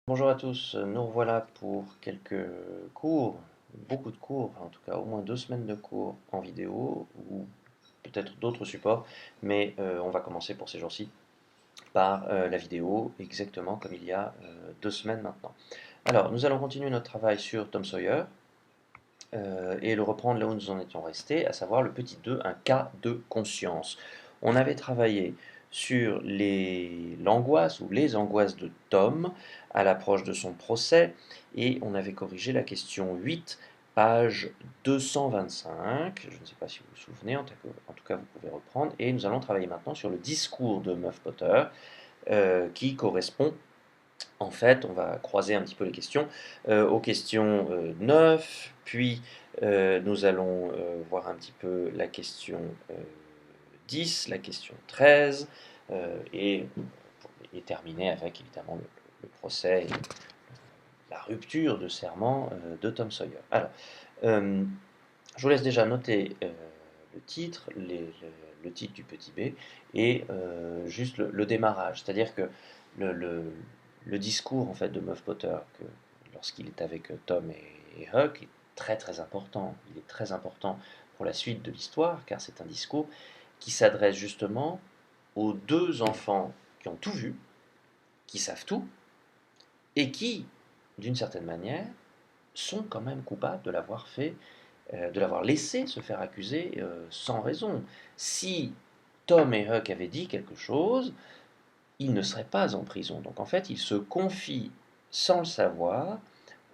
Bonjour à tous, nous revoilà pour quelques cours, beaucoup de cours, enfin, en tout cas au moins 2 semaines de cours en vidéo ou peut-être d'autres supports, mais on va commencer pour ces jours-ci par la vidéo, exactement comme il y a 2 semaines maintenant. Alors, nous allons continuer notre travail sur Tom Sawyer et le reprendre là où nous en étions restés, à savoir le petit 2, un cas de conscience. On avait travaillé sur l'angoisse ou les angoisses de Tom à l'approche de son procès et on avait corrigé la question 8, page 225. Je ne sais pas si vous vous souvenez, en tout cas vous pouvez reprendre. Et nous allons travailler maintenant sur le discours de Muff Potter qui correspond en fait, on va croiser un petit peu les questions, aux questions 9, puis nous allons voir un petit peu la question 10, la question 13, et terminer avec évidemment le procès et la rupture de serment de Tom Sawyer. Alors, euh, je vous laisse déjà noter le titre, le titre du petit b, et juste le démarrage. C'est-à-dire que le, le- le discours en fait de Muff Potter, lorsqu'il est avec Tom et Huck, est très très important. Il est très important pour la suite de l'histoire, car c'est un discours qui s'adresse justement aux deux enfants qui ont tout vu, qui savent tout, et qui, d'une certaine manière, sont quand même coupables de l'avoir fait, de l'avoir laissé se faire accuser sans raison. Si Tom et Huck avaient dit quelque chose, ils ne seraient pas en prison. Donc en fait, ils se confient sans le savoir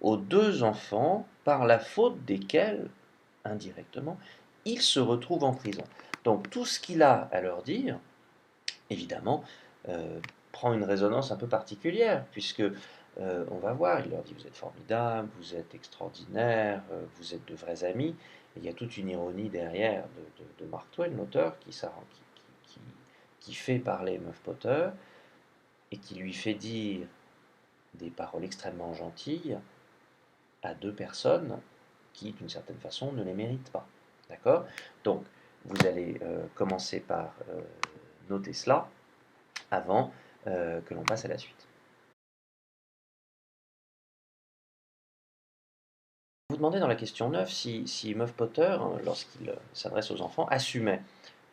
aux deux enfants par la faute desquels, indirectement, ils se retrouvent en prison. Donc tout ce qu'il a à leur dire, évidemment, prend une résonance un peu particulière, puisque on va voir, il leur dit vous êtes formidables, vous êtes extraordinaires, vous êtes de vrais amis. Et il y a toute une ironie derrière de Mark Twain, l'auteur, qui fait parler Muff Potter et qui lui fait dire des paroles extrêmement gentilles à deux personnes qui, d'une certaine façon, ne les méritent pas. D'accord. Donc, vous allez commencer par noter cela avant que l'on passe à la suite. Vous demandez dans la question 9 si Muff Potter, lorsqu'il s'adresse aux enfants, assumait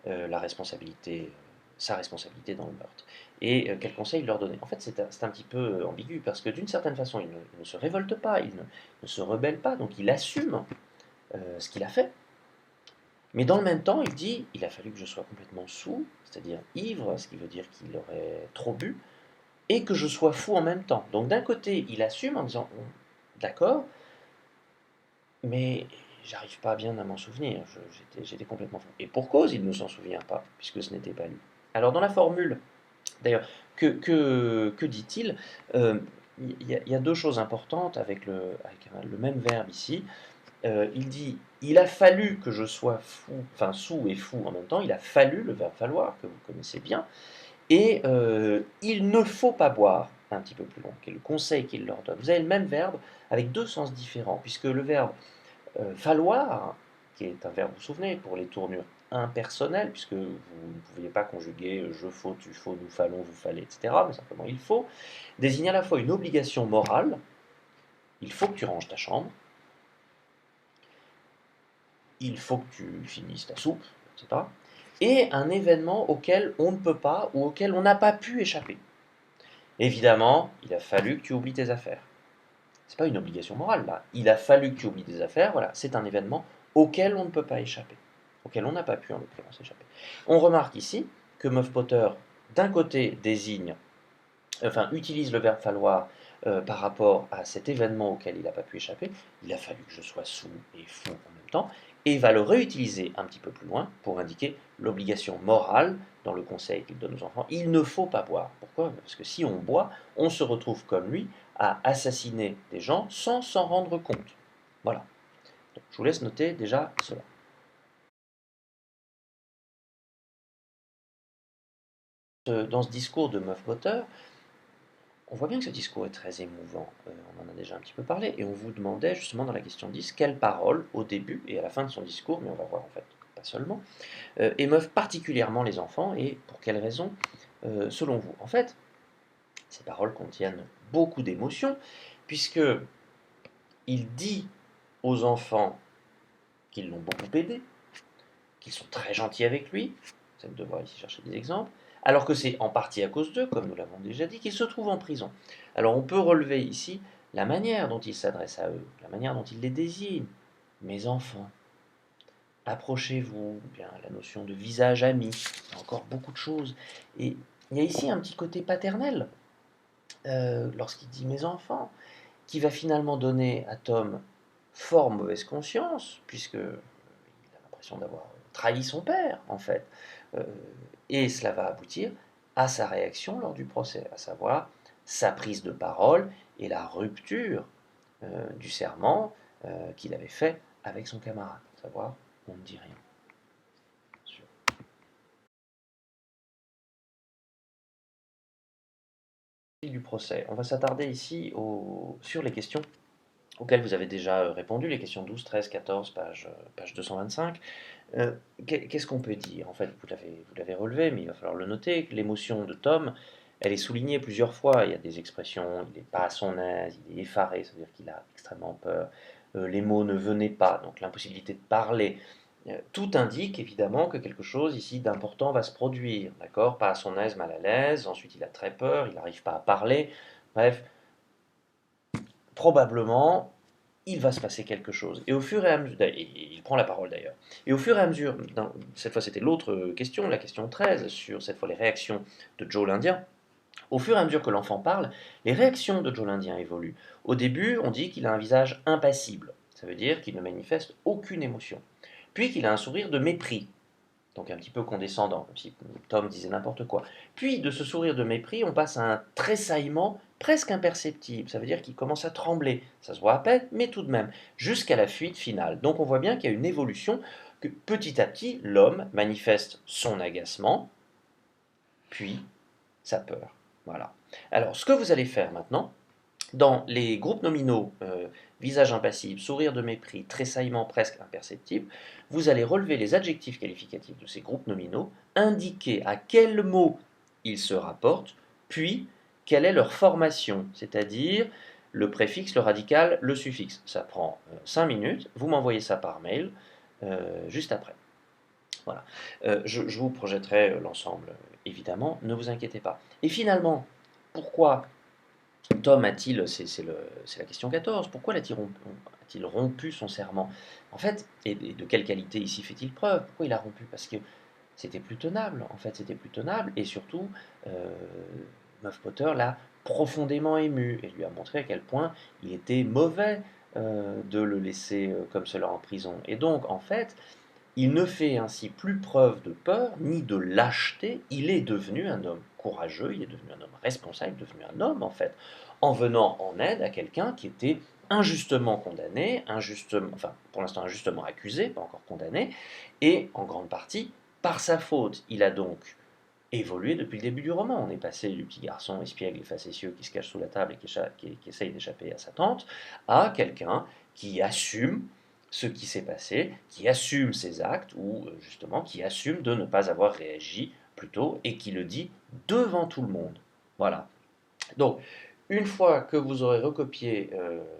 la responsabilité, sa responsabilité dans le meurtre. Et quel conseil il leur donnait. En fait, c'est un petit peu ambigu, parce que d'une certaine façon, il ne se révolte pas, il ne se rebelle pas, donc il assume ce qu'il a fait. Mais dans le même temps, il dit, il a fallu que je sois complètement saoul, c'est-à-dire ivre, ce qui veut dire qu'il aurait trop bu, et que je sois fou en même temps. Donc d'un côté, il assume en disant, d'accord, mais j'arrive pas bien à m'en souvenir, j'étais complètement fou. Et pour cause, il ne s'en souvient pas, puisque ce n'était pas lui. Alors dans la formule, d'ailleurs, que dit-il? Il y a deux choses importantes avec le même verbe ici. Il dit, il a fallu que je sois fou, enfin saoul et fou en même temps, il a fallu, le verbe falloir, que vous connaissez bien, et il ne faut pas boire, un petit peu plus long, qui est le conseil qu'il leur donne. Vous avez le même verbe avec deux sens différents, puisque le verbe falloir, qui est un verbe, vous vous souvenez, pour les tournures impersonnelles, puisque vous ne pouviez pas conjuguer je faut, tu faut, nous fallons, vous fallait, etc., mais simplement il faut, désigne à la fois une obligation morale, il faut que tu ranges ta chambre, il faut que tu finisses ta soupe, etc., et un événement auquel on ne peut pas ou auquel on n'a pas pu échapper. Évidemment, il a fallu que tu oublies tes affaires. C'est pas une obligation morale là. Il a fallu que tu oublies tes affaires, voilà, c'est un événement auquel on ne peut pas échapper, auquel on n'a pas pu en l'occurrence échapper. On remarque ici que Muff Potter, d'un côté, utilise le verbe falloir par rapport à cet événement auquel il n'a pas pu échapper. Il a fallu que je sois saoul et fou en même temps, et il va le réutiliser un petit peu plus loin pour indiquer l'obligation morale dans le conseil qu'il donne aux enfants. Il ne faut pas boire. Pourquoi? Parce que si on boit, on se retrouve comme lui à assassiner des gens sans s'en rendre compte. Voilà. Donc, je vous laisse noter déjà cela. Dans ce discours de Muff Potter, on voit bien que ce discours est très émouvant, on en a déjà un petit peu parlé, et on vous demandait justement dans la question 10 quelles paroles au début et à la fin de son discours, mais on va voir en fait pas seulement, émeuvent particulièrement les enfants et pour quelles raisons selon vous. En fait, Ces paroles contiennent beaucoup d'émotions, puisque il dit aux enfants qu'ils l'ont beaucoup aidé, qu'ils sont très gentils avec lui, vous allez devoir ici chercher des exemples, alors que c'est en partie à cause d'eux, comme nous l'avons déjà dit, qu'ils se trouvent en prison. Alors on peut relever ici la manière dont il s'adresse à eux, la manière dont il les désigne. Mes enfants, approchez-vous, bien la notion de visage ami, il y a encore beaucoup de choses. Et il y a ici un petit côté paternel, lorsqu'il dit mes enfants, qui va finalement donner à Tom fort mauvaise conscience, puisque il a l'impression d'avoir trahi son père, en fait. Euh, et cela va aboutir à sa réaction lors du procès, à savoir sa prise de parole et la rupture du serment qu'il avait fait avec son camarade, à savoir on ne dit rien. Du procès, on va s'attarder ici sur les questions auxquelles vous avez déjà répondu, les questions 12, 13, 14, page 225. Qu'est-ce qu'on peut dire? En fait, vous l'avez relevé, mais il va falloir le noter, que l'émotion de Tom, elle est soulignée plusieurs fois. Il y a des expressions, il n'est pas à son aise, il est effaré, c'est-à-dire qu'il a extrêmement peur. Les mots ne venaient pas, donc l'impossibilité de parler. Tout indique évidemment que quelque chose ici d'important va se produire, d'accord? Pas à son aise, mal à l'aise, ensuite il a très peur, il n'arrive pas à parler. Bref, probablement, il va se passer quelque chose. Et au fur et à mesure, il prend la parole d'ailleurs, et au fur et à mesure, cette fois c'était l'autre question, la question 13, sur cette fois les réactions de Joe l'Indien, au fur et à mesure que l'enfant parle, les réactions de Joe l'Indien évoluent. Au début, on dit qu'il a un visage impassible, ça veut dire qu'il ne manifeste aucune émotion, puis qu'il a un sourire de mépris, donc un petit peu condescendant, comme si Tom disait n'importe quoi. Puis de ce sourire de mépris, on passe à un tressaillement presque imperceptible, ça veut dire qu'il commence à trembler, ça se voit à peine, mais tout de même, jusqu'à la fuite finale. Donc on voit bien qu'il y a une évolution, que petit à petit, l'homme manifeste son agacement, puis sa peur. Voilà. Alors ce que vous allez faire maintenant, dans les groupes nominaux, visage impassible, sourire de mépris, tressaillement presque imperceptible, vous allez relever les adjectifs qualificatifs de ces groupes nominaux, indiquer à quel mot ils se rapportent, puis quelle est leur formation, c'est-à-dire le préfixe, le radical, le suffixe. Ça prend 5 minutes, vous m'envoyez ça par mail juste après. Voilà. Je vous projetterai l'ensemble, évidemment, ne vous inquiétez pas. Et finalement, pourquoi Tom a-t-il, c'est la question 14, pourquoi a-t-il rompu son serment? En fait, et de quelle qualité ici fait-il preuve? Pourquoi il a rompu? Parce que c'était plus tenable, en fait, c'était plus tenable, et surtout, Muff Potter l'a profondément ému, et lui a montré à quel point il était mauvais de le laisser comme cela en prison. Et donc, en fait, il ne fait ainsi plus preuve de peur ni de lâcheté, il est devenu un homme courageux, il est devenu un homme responsable, il est devenu un homme en fait, en venant en aide à quelqu'un qui était injustement condamné, injustement, enfin pour l'instant injustement accusé, pas encore condamné, et en grande partie par sa faute. Il a donc évolué depuis le début du roman. On est passé du petit garçon espiègle et facétieux qui se cache sous la table et qui essaye d'échapper à sa tante, à quelqu'un qui assume ce qui s'est passé, qui assume ses actes, ou justement qui assume de ne pas avoir réagi plus tôt, et qui le dit devant tout le monde. Voilà. Donc, une fois que vous aurez recopié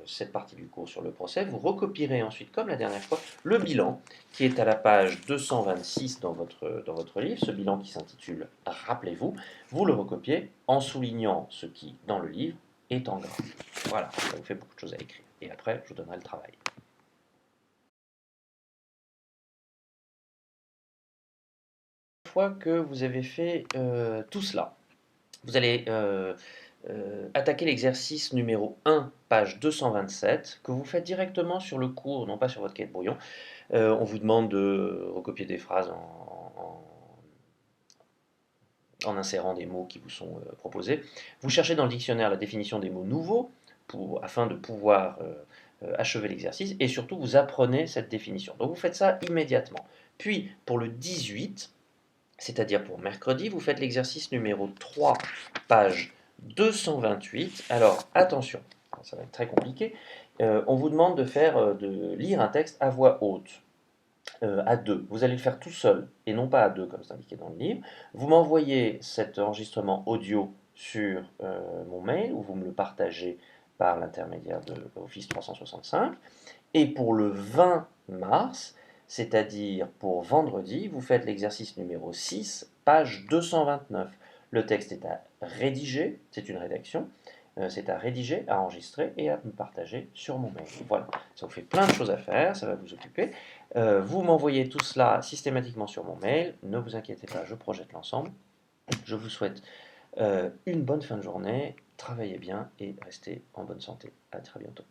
cette partie du cours sur le procès, vous recopierez ensuite, comme la dernière fois, le bilan qui est à la page 226 dans votre livre, ce bilan qui s'intitule Rappelez-vous, vous le recopiez en soulignant ce qui, dans le livre, est en gras. Voilà, ça vous fait beaucoup de choses à écrire. Et après, je vous donnerai le travail. Une fois que vous avez fait tout cela, vous allez attaquer l'exercice numéro 1, page 227, que vous faites directement sur le cours, non pas sur votre cahier de brouillon. On vous demande de recopier des phrases en insérant des mots qui vous sont proposés. Vous cherchez dans le dictionnaire la définition des mots nouveaux afin de pouvoir achever l'exercice, et surtout vous apprenez cette définition. Donc vous faites ça immédiatement. Puis pour le 18, c'est-à-dire pour mercredi, vous faites l'exercice numéro 3, page 228. Alors attention, ça va être très compliqué. On vous demande de lire un texte à voix haute, à deux. Vous allez le faire tout seul et non pas à deux comme c'est indiqué dans le livre. Vous m'envoyez cet enregistrement audio sur mon mail, ou vous me le partagez par l'intermédiaire de Office 365. Et pour le 20 mars, c'est-à-dire pour vendredi, vous faites l'exercice numéro 6, page 229. Le texte est à rédiger, c'est une rédaction, c'est à rédiger, à enregistrer et à me partager sur mon mail. Voilà, ça vous fait plein de choses à faire, ça va vous occuper. Vous m'envoyez tout cela systématiquement sur mon mail, ne vous inquiétez pas, je projette l'ensemble. Je vous souhaite une bonne fin de journée, travaillez bien et restez en bonne santé. À très bientôt.